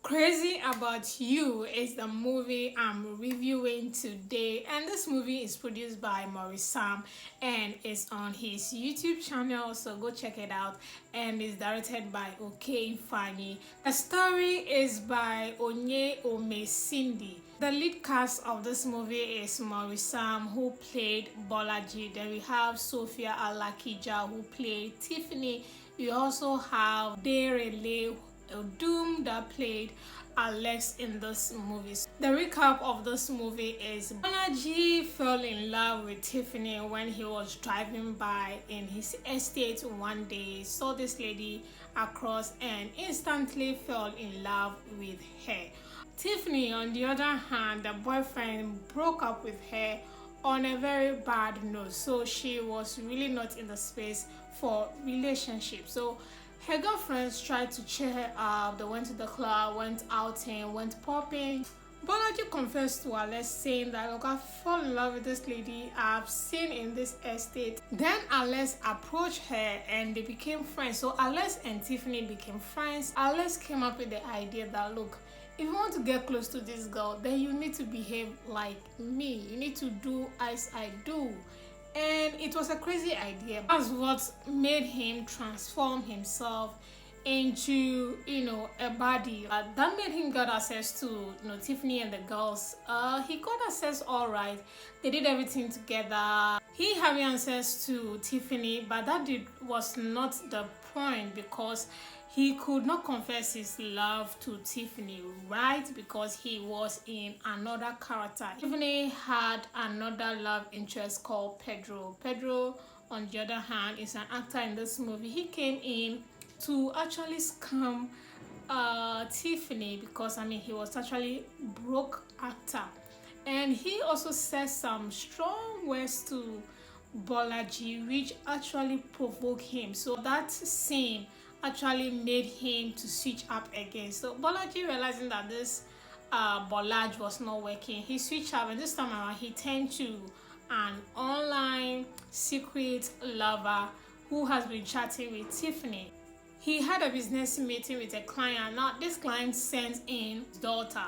Crazy About You is the movie I'm reviewing today, and this movie is produced by Maurice and is on his YouTube channel, so go check it out, and is directed by Fanyi. The story is by Onye Omesindi. The lead cast of this movie is Maurice who played Bolaji. Then we have Sophia Alakija who played Tiffany. We also have Denrele Edun that played Alex in this movie. The recap of this movie is Bolaji fell in love with Tiffany when he was driving by in his estate one day. Saw this lady across and instantly fell in love with her. Tiffany, on the other hand, the boyfriend broke up with her on a very bad note, so she was really not in the space for relationship. So her girlfriends tried to cheer her up. They went to the club, went outing, went popping. Bolaji confessed to Alex, saying that, look, I fell in love with this lady I've seen in this estate. Then Alex approached her and they became friends. So Alex and Tiffany became friends. Alex came up with the idea that, look, if you want to get close to this girl, then you need to behave like me. You need to do as I do. And it was a crazy idea. That's what made him transform himself into, a body. That made him get access to, Tiffany and the girls. He got access all right. They did everything together. He having access to Tiffany, but that was not the point, because he could not confess his love to Tiffany, right? Because he was in another character. Tiffany had another love interest called Pedro. Pedro, on the other hand, is an actor in this movie. He came in to actually scam Tiffany, because he was actually broke actor. And he also said some strong words to Bolaji, which actually provoked him. So that scene actually made him to switch up again. So Bolaji, realizing that this Bolaj was not working, he switched up, and this time around he turned to an online secret lover who has been chatting with Tiffany. He had a business meeting with a client. Now this client sends in his daughter.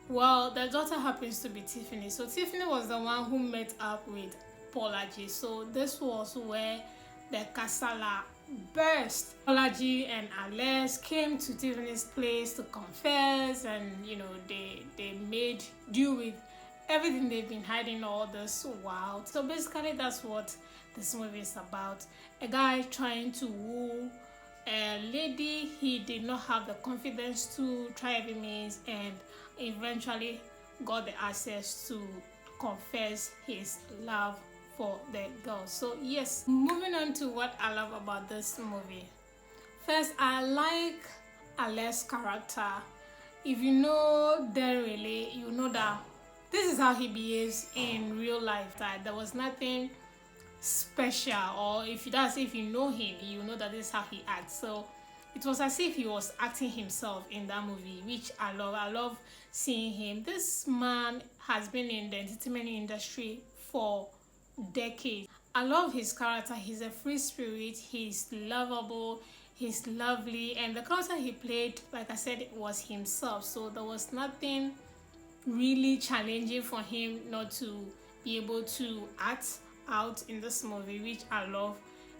Well, the daughter happens to be Tiffany. So Tiffany was the one who met up with Bolaji. So this was where the Kasala burst. Bolaji and Alex came to Tiffany's place to confess, and they made do with everything they've been hiding all this while. So basically that's what this movie is about. A guy trying to woo a lady he did not have the confidence to try every means, and eventually got the access to confess his love for the girl. So yes, moving on to what I love about this movie. First, I like Alex's character. If you know Denrele, you know that this is how he behaves in real life. That there was nothing special, or if you know him, you know that this is how he acts. So it was as if he was acting himself in that movie, which I love. I love seeing him. This man has been in the entertainment industry for decades. I love his character. He's a free spirit. He's lovable. He's lovely. And the character he played, like I said, it was himself. So there was nothing really challenging for him not to be able to act out in this movie, which I love.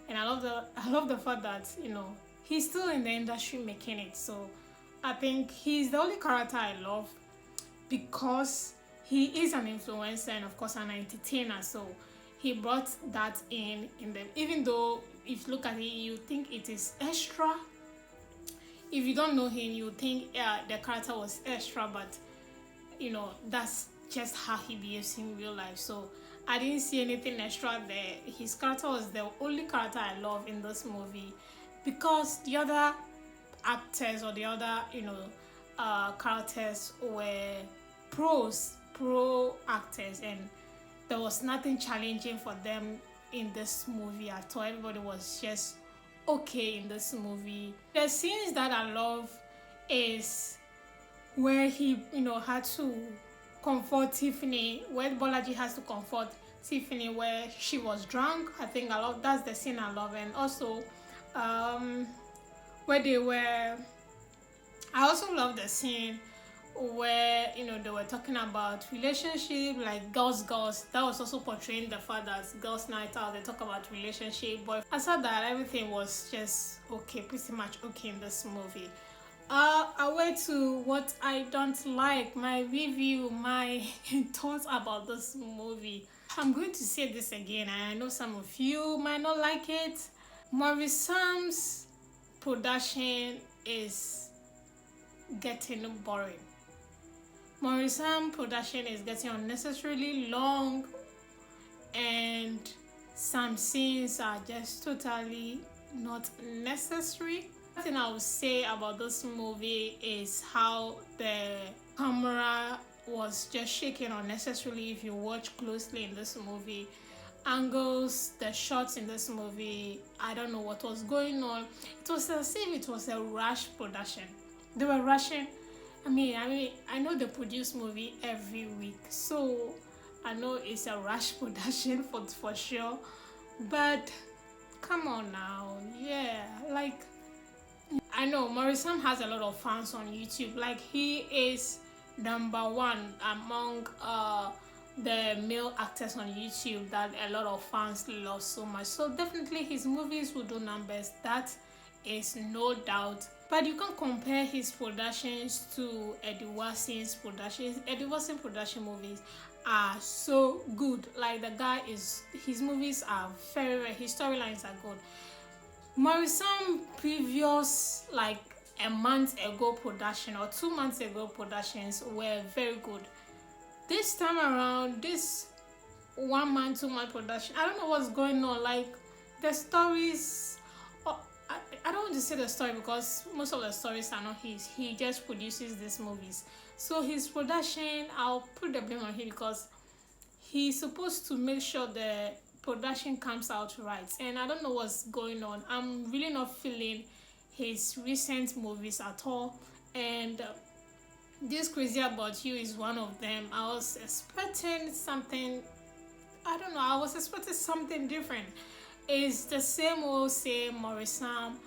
And I love the fact that he's still in the industry making it. So I think he's the only character I love, because he is an influencer and of course an entertainer. So he brought that in the, even though if you look at it, you think it is extra. If you don't know him, you think the character was extra, but that's just how he behaves in real life. So I didn't see anything extra there. His character was the only character I love in this movie, because the other actors or the other characters were pro actors, and there was nothing challenging for them in this movie at all. Everybody was just okay in this movie. The scenes that I love is where he had to comfort Tiffany, where Bolaji has to comfort Tiffany where she was drunk. I think that's the scene I love. And also where they were I also love the scene where they were talking about relationship, like girls. That was also portraying the fact that girls night out, they talk about relationship. But aside that, everything was just okay, pretty much okay in this movie. Away to what I don't like, my review, my thoughts about this movie. I'm going to say this again, and I know some of you might not like it. Maurice Sam's production is getting boring. Maurice Sam production is getting unnecessarily long, and some scenes are just totally not necessary. One thing I would say about this movie is how the camera was just shaking unnecessarily. If you watch closely in this movie, angles, the shots in this movie, I don't know what was going on. It was as if it was a rush production. They were rushing. I know they produce movie every week, so I know it's a rush production for sure. But come on now, yeah, like I know Maurice Sam has a lot of fans on YouTube. Like he is number one among the male actors on YouTube that a lot of fans love so much. So definitely his movies will do numbers. That is no doubt. But you can compare his productions to Edun productions. Edun production movies are so good. Like his movies are his storylines are good. Maurice Sam previous, like a month ago production or 2 months ago productions were very good. This time around, this 1 month, 2 month production, I don't know what's going on. Like the stories, I don't want to say the story because most of the stories are not his. He just produces these movies. So his production, I'll put the blame on him because he's supposed to make sure the production comes out right. And I don't know what's going on. I'm really not feeling his recent movies at all. And This Crazy About You is one of them. I was expecting something, I don't know, I was expecting something different. It's the same old same Maurice Sam.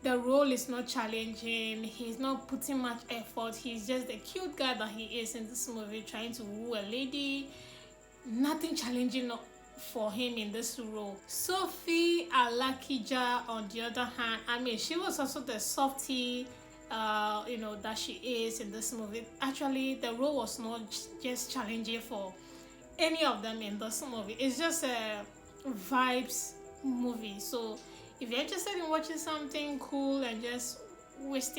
The role is not challenging. He's not putting much effort. He's just the cute guy that he is in this movie, trying to woo a lady. Nothing challenging for him in this role. Sophia Alakija, on the other hand, she was also the softie, that she is in this movie. Actually, the role was not just challenging for any of them in this movie. It's just a vibes movie. So if you're interested in watching something cool and just waste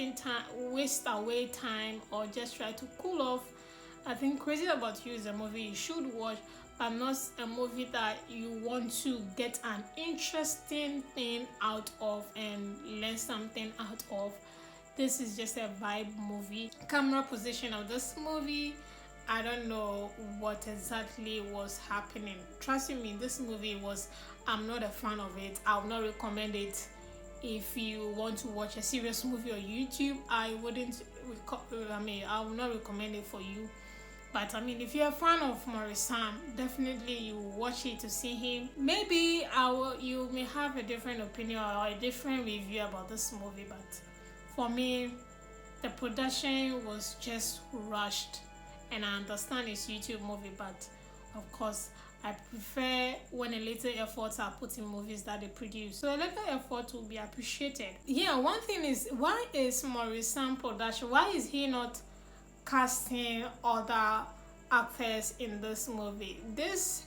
away time, or just try to cool off, I think Crazy About You is a movie you should watch, but not a movie that you want to get an interesting thing out of and learn something out of. This is just a vibe movie. Camera position of this movie, I don't know what exactly was happening. Trust me, this movie I'm not a fan of it. I would not recommend it. If you want to watch a serious movie on YouTube, I would not recommend it for you. But if you're a fan of Maurice Sam, definitely you watch it to see him. Maybe you may have a different opinion or a different review about this movie, but for me, the production was just rushed. And I understand it's YouTube movie, but of course I prefer when a little efforts are put in movies that they produce. So a little effort will be appreciated. Yeah, one thing is, why is Maurice Sam production, why is he not casting other actors in this movie? This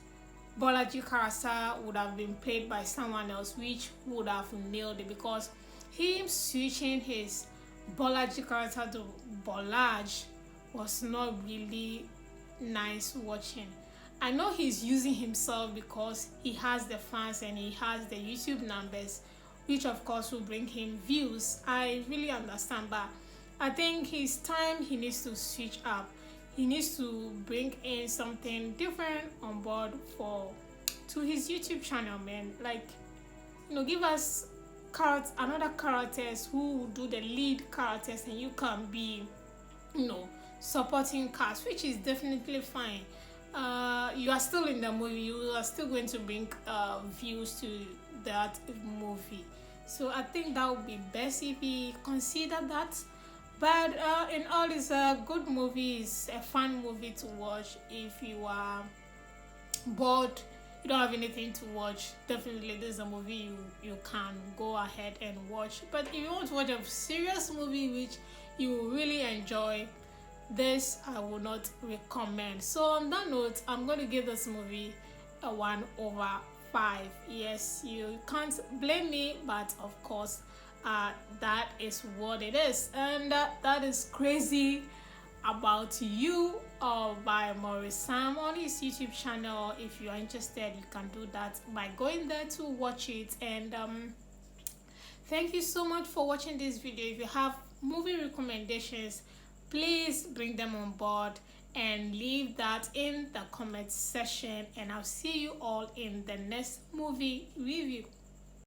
Bolaji character would have been played by someone else, which would have nailed it, because him switching his Bolaji character to Bolaj was not really nice watching. I know he's using himself because he has the fans and he has the YouTube numbers, which of course will bring him views. I really understand, but I think it's time he needs to switch up. He needs to bring in something different on board to his YouTube channel, man. Like, give us another characters who will do the lead characters, and you can be, supporting cast, which is definitely fine. You are still in the movie, you are still going to bring views to that movie. So I think that would be best if he consider that. But in all, it's a good movie. It's a fun movie to watch if you are bored, you don't have anything to watch. Definitely this is a movie you can go ahead and watch. But if you want to watch a serious movie which you will really enjoy, this I will not recommend. So on that note, I'm going to give this movie a 1/5. Yes, you can't blame me, but of course that is what it is. And that is Crazy About You by Maurice on his YouTube channel. If you are interested, you can do that by going there to watch it. And thank you so much for watching this video. If you have movie recommendations, please bring them on board and leave that in the comment section, and I'll see you all in the next movie review.